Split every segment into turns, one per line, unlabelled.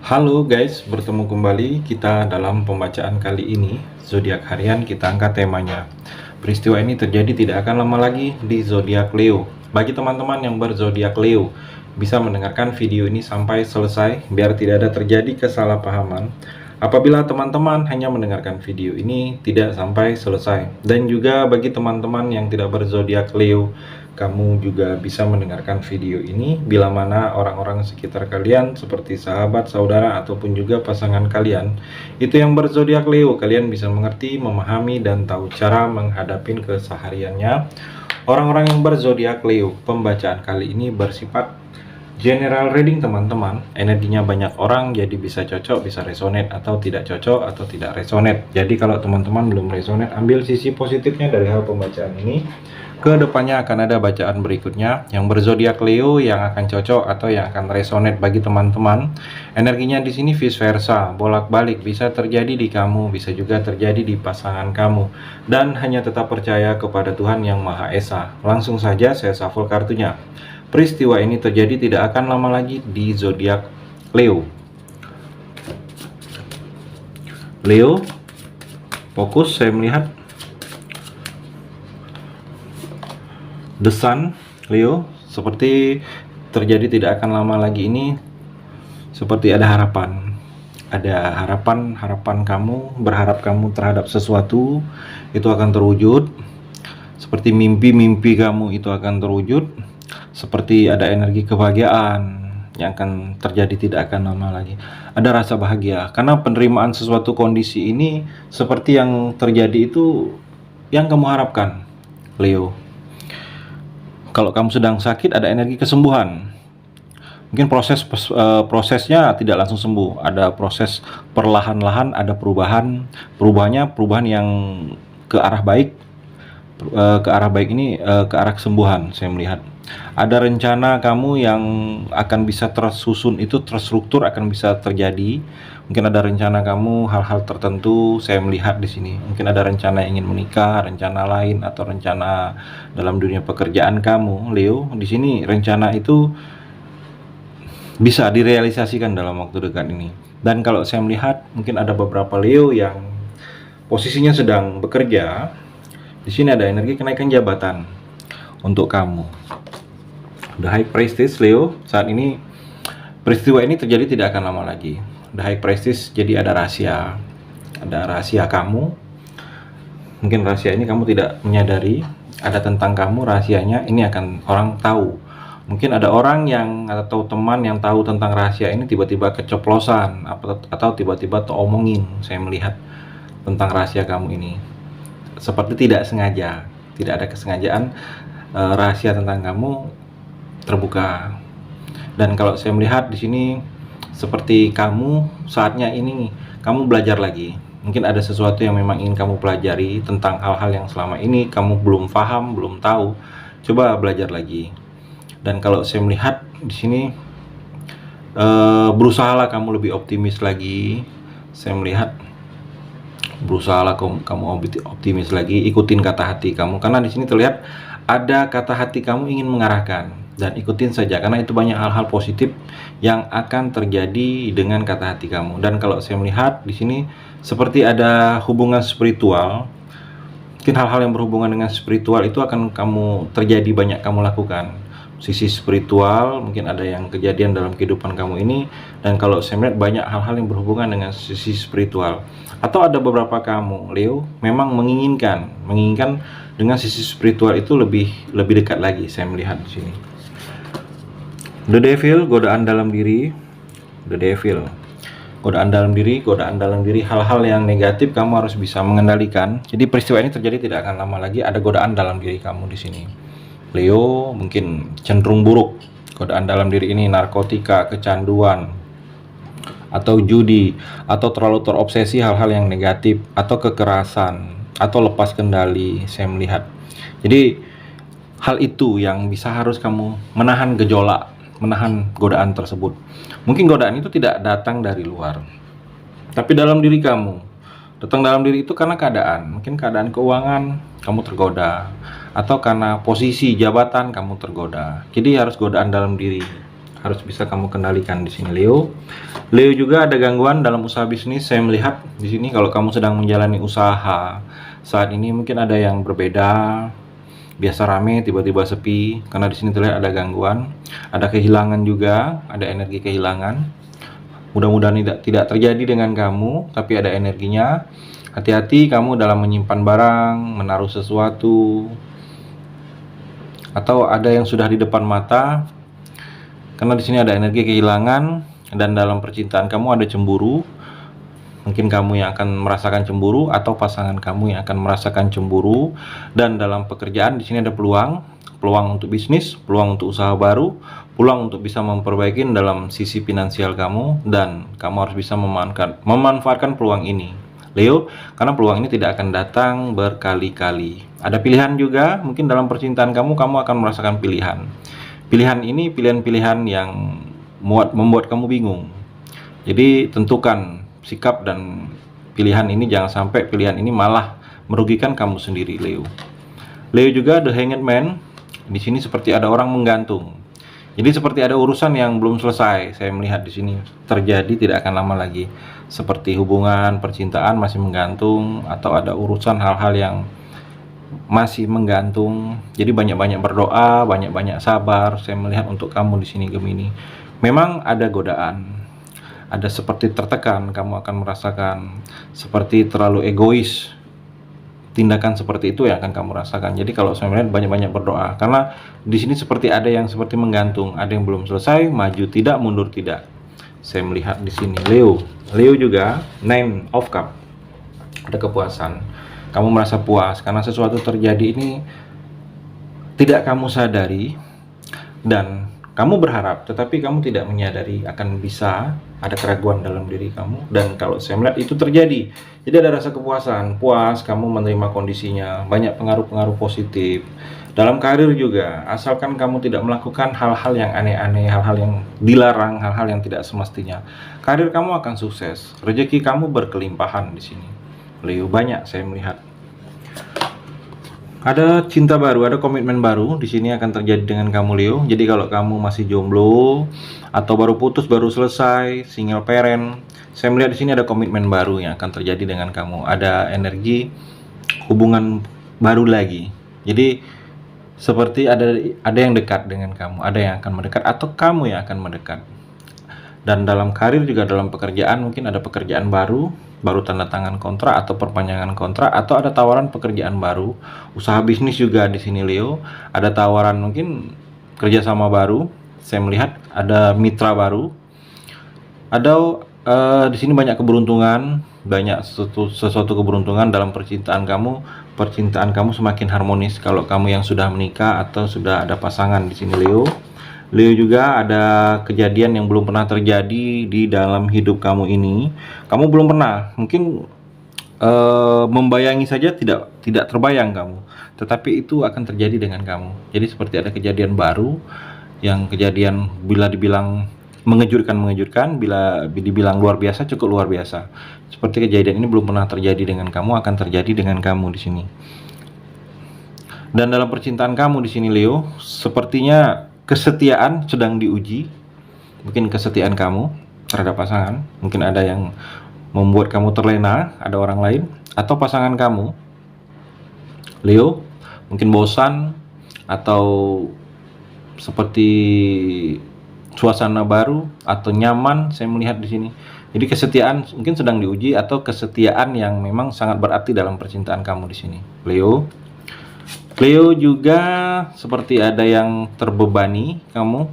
Halo guys, bertemu kembali kita dalam pembacaan kali ini. Zodiak harian kita angkat temanya. Peristiwa ini terjadi tidak akan lama lagi di zodiak Leo. Bagi teman-teman yang berzodiak Leo, bisa mendengarkan video ini sampai selesai biar tidak ada terjadi kesalahpahaman. Apabila teman-teman hanya mendengarkan video ini tidak sampai selesai. Dan juga bagi teman-teman yang tidak berzodiak Leo, kamu juga bisa mendengarkan video ini bila mana orang-orang sekitar kalian seperti sahabat, saudara, ataupun juga pasangan kalian itu yang berzodiak Leo, kalian bisa mengerti, memahami, dan tahu cara menghadapi kesehariannya. Orang-orang yang berzodiak Leo, pembacaan kali ini bersifat general reading teman-teman. Energinya banyak orang, jadi bisa cocok, bisa resonate, atau tidak cocok, atau tidak resonate. Jadi kalau teman-teman belum resonate, ambil sisi positifnya dari hal pembacaan ini. Kedepannya akan ada bacaan berikutnya yang berzodiak Leo yang akan cocok atau yang akan resonate bagi teman-teman. Energinya di sini vice versa, bolak-balik, bisa terjadi di kamu, bisa juga terjadi di pasangan kamu. Dan hanya tetap percaya kepada Tuhan Yang Maha Esa. Langsung saja saya shuffle kartunya. Peristiwa ini terjadi tidak akan lama lagi di zodiak Leo. Leo, fokus, saya melihat The Sun. Leo, seperti terjadi tidak akan lama lagi ini, seperti ada harapan. Ada harapan kamu, berharap kamu terhadap sesuatu, itu akan terwujud. Seperti mimpi-mimpi kamu itu akan terwujud. Seperti ada energi kebahagiaan yang akan terjadi tidak akan lama lagi. Ada rasa bahagia karena penerimaan sesuatu kondisi ini seperti yang terjadi itu yang kamu harapkan, Leo. Kalau kamu sedang sakit, ada energi kesembuhan. Mungkin prosesnya tidak langsung sembuh, ada proses perlahan-lahan, ada perubahan yang ke arah baik. Ke arah baik ini ke arah kesembuhan, saya melihat. Ada rencana kamu yang akan bisa tersusun, itu terstruktur, akan bisa terjadi. Mungkin ada rencana kamu hal-hal tertentu, saya melihat di sini. Mungkin ada rencana ingin menikah, rencana lain, atau rencana dalam dunia pekerjaan kamu, Leo. Di sini rencana itu bisa direalisasikan dalam waktu dekat ini. Dan kalau saya melihat, mungkin ada beberapa Leo yang posisinya sedang bekerja. Di sini ada energi kenaikan jabatan untuk kamu. The High Priestess, Leo. Saat ini peristiwa ini terjadi tidak akan lama lagi. The High Priestess, jadi ada rahasia kamu. Mungkin rahasia ini kamu tidak menyadari ada tentang kamu, rahasianya ini akan orang tahu. Mungkin ada orang yang atau teman yang tahu tentang rahasia ini tiba-tiba keceplosan atau tiba-tiba teromongin. Saya melihat tentang rahasia kamu ini seperti tidak sengaja, tidak ada kesengajaan, rahasia tentang kamu terbuka. Dan kalau saya melihat di sini seperti kamu saatnya ini kamu belajar lagi. Mungkin ada sesuatu yang memang ingin kamu pelajari tentang hal-hal yang selama ini kamu belum paham, belum tahu. Coba belajar lagi. Dan kalau saya melihat di sini berusahalah kamu lebih optimis lagi. Saya melihat berusahalah kamu optimis lagi, ikutin kata hati kamu, karena di sini terlihat ada kata hati kamu ingin mengarahkan, dan ikutin saja karena itu banyak hal-hal positif yang akan terjadi dengan kata hati kamu. Dan kalau saya melihat di sini seperti ada hubungan spiritual, mungkin hal-hal yang berhubungan dengan spiritual itu akan terjadi banyak kamu lakukan. Sisi spiritual mungkin ada yang kejadian dalam kehidupan kamu ini. Dan kalau saya melihat banyak hal-hal yang berhubungan dengan sisi spiritual, atau ada beberapa kamu Leo memang menginginkan dengan sisi spiritual itu lebih dekat lagi. Saya melihat di sini The Devil, godaan dalam diri. The Devil, godaan dalam diri, hal-hal yang negatif kamu harus bisa mengendalikan. Jadi peristiwa ini terjadi tidak akan lama lagi. Ada godaan dalam diri kamu di sini, Leo. Mungkin cenderung buruk. Godaan dalam diri ini narkotika, kecanduan, atau judi, atau terlalu terobsesi hal-hal yang negatif, atau kekerasan, atau lepas kendali. Saya melihat jadi hal itu yang bisa harus kamu menahan gejolak, menahan godaan tersebut. Mungkin godaan itu tidak datang dari luar, tapi dalam diri kamu. Datang dalam diri itu karena keadaan, mungkin keadaan keuangan kamu tergoda, atau karena posisi jabatan kamu tergoda. Jadi harus godaan dalam diri, harus bisa kamu kendalikan di sini, Leo. Leo juga ada gangguan dalam usaha bisnis. Saya melihat di sini kalau kamu sedang menjalani usaha saat ini mungkin ada yang berbeda. Biasa rame, tiba-tiba sepi, karena di sini terlihat ada gangguan, ada kehilangan juga, ada energi kehilangan. Mudah-mudahan tidak terjadi dengan kamu, tapi ada energinya. Hati-hati kamu dalam menyimpan barang, menaruh sesuatu, atau ada yang sudah di depan mata, karena di sini ada energi kehilangan. Dan dalam percintaan kamu ada cemburu. Mungkin kamu yang akan merasakan cemburu atau pasangan kamu yang akan merasakan cemburu. Dan dalam pekerjaan di sini ada peluang untuk bisnis, peluang untuk usaha baru, peluang untuk bisa memperbaiki dalam sisi finansial kamu, dan kamu harus bisa memanfaatkan peluang ini, Leo, karena peluang ini tidak akan datang berkali-kali. Ada pilihan juga, mungkin dalam percintaan kamu akan merasakan pilihan. Pilihan ini pilihan-pilihan yang membuat kamu bingung. Jadi tentukan sikap dan pilihan ini, jangan sampai pilihan ini malah merugikan kamu sendiri, Leo. Leo juga the Hanged Man. Di sini seperti ada orang menggantung. Jadi seperti ada urusan yang belum selesai. Saya melihat di sini terjadi tidak akan lama lagi. Seperti hubungan percintaan masih menggantung, atau ada urusan hal-hal yang masih menggantung. Jadi banyak-banyak berdoa, banyak-banyak sabar. Saya melihat untuk kamu di sini, Gemini. Memang ada godaan, ada seperti tertekan, kamu akan merasakan seperti terlalu egois. Tindakan seperti itu yang akan kamu rasakan. Jadi kalau saya melihat banyak-banyak berdoa, karena di sini seperti ada yang seperti menggantung, ada yang belum selesai, maju tidak, mundur tidak. Saya melihat di sini, Leo. Leo juga Nine of Cup. Ada kepuasan. Kamu merasa puas karena sesuatu terjadi ini tidak kamu sadari, dan kamu berharap, tetapi kamu tidak menyadari akan bisa ada keraguan dalam diri kamu. Dan kalau saya melihat itu terjadi, jadi ada rasa kepuasan, puas, kamu menerima kondisinya, banyak pengaruh-pengaruh positif. Dalam karir juga, asalkan kamu tidak melakukan hal-hal yang aneh-aneh, hal-hal yang dilarang, hal-hal yang tidak semestinya, karir kamu akan sukses, rezeki kamu berkelimpahan di sini, Leo. Banyak saya melihat. Ada cinta baru, ada komitmen baru di sini akan terjadi dengan kamu, Leo. Jadi kalau kamu masih jomblo atau baru putus, baru selesai, single parent, saya melihat di sini ada komitmen baru yang akan terjadi dengan kamu. Ada energi hubungan baru lagi. Jadi seperti ada yang dekat dengan kamu, ada yang akan mendekat, atau kamu yang akan mendekat. Dan dalam karir juga, dalam pekerjaan, mungkin ada pekerjaan baru tanda tangan kontrak atau perpanjangan kontrak, atau ada tawaran pekerjaan baru. Usaha bisnis juga di sini, Leo. Ada tawaran mungkin kerjasama baru. Saya melihat ada mitra baru. Ada di sini banyak keberuntungan, banyak sesuatu keberuntungan dalam percintaan kamu. Percintaan kamu semakin harmonis kalau kamu yang sudah menikah atau sudah ada pasangan di sini, Leo. Leo juga ada kejadian yang belum pernah terjadi di dalam hidup kamu ini. Kamu belum pernah, mungkin membayangi saja tidak terbayang kamu, tetapi itu akan terjadi dengan kamu. Jadi seperti ada kejadian baru, yang kejadian bila dibilang mengejutkan, bila dibilang luar biasa, cukup luar biasa. Seperti kejadian ini belum pernah terjadi dengan kamu, akan terjadi dengan kamu di sini. Dan dalam percintaan kamu di sini, Leo, sepertinya kesetiaan sedang diuji. Mungkin kesetiaan kamu terhadap pasangan, mungkin ada yang membuat kamu terlena, ada orang lain, atau pasangan kamu, Leo, mungkin bosan, atau seperti suasana baru atau nyaman. Saya melihat di sini. Jadi kesetiaan mungkin sedang diuji, atau kesetiaan yang memang sangat berarti dalam percintaan kamu di sini, Leo. Leo juga seperti ada yang terbebani, kamu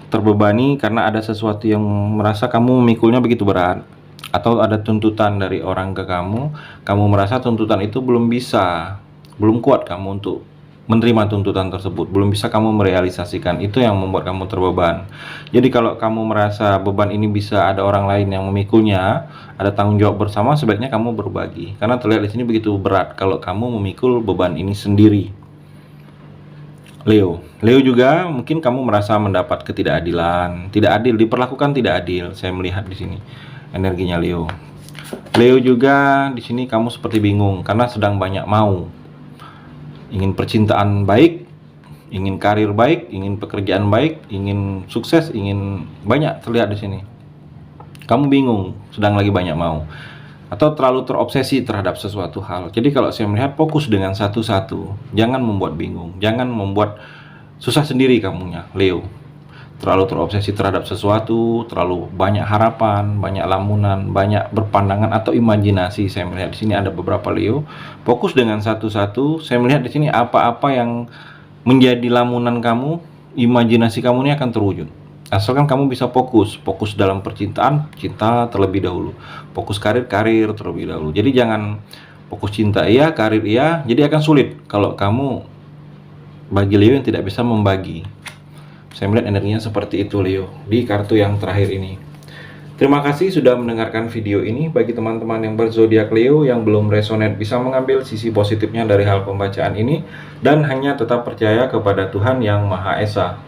terbebani karena ada sesuatu yang merasa kamu memikulnya begitu berat, atau ada tuntutan dari orang ke kamu merasa tuntutan itu belum kuat kamu untuk menerima tuntutan tersebut, belum bisa kamu merealisasikan. Itu yang membuat kamu terbeban. Jadi kalau kamu merasa beban ini bisa ada orang lain yang memikulnya, ada tanggung jawab bersama, sebaiknya kamu berbagi, karena terlihat di sini begitu berat kalau kamu memikul beban ini sendiri, Leo. Leo juga mungkin kamu merasa mendapat ketidakadilan, tidak adil, diperlakukan tidak adil. Saya melihat di sini energinya, Leo. Leo juga di sini kamu seperti bingung karena sedang banyak ingin percintaan baik, ingin karir baik, ingin pekerjaan baik, ingin sukses, ingin banyak terlihat di sini. Kamu bingung, sedang lagi banyak mau, atau terlalu terobsesi terhadap sesuatu hal. Jadi kalau saya melihat, fokus dengan satu-satu, jangan membuat bingung, jangan membuat susah sendiri kamunya, Leo. Terlalu terobsesi terhadap sesuatu, terlalu banyak harapan, banyak lamunan, banyak berpandangan atau imajinasi. Saya melihat di sini ada beberapa Leo. Fokus dengan satu-satu. Saya melihat di sini apa-apa yang menjadi lamunan kamu, imajinasi kamu ini akan terwujud. Asalkan kamu bisa fokus dalam percintaan, cinta terlebih dahulu. Fokus karir terlebih dahulu. Jadi jangan fokus cinta iya, karir iya. Jadi akan sulit kalau kamu bagi Leo yang tidak bisa membagi. Saya melihat energinya seperti itu Leo di kartu yang terakhir ini. Terima kasih sudah mendengarkan video ini. Bagi teman-teman yang berzodiak Leo yang belum resonate, bisa mengambil sisi positifnya dari hal pembacaan ini dan hanya tetap percaya kepada Tuhan Yang Maha Esa.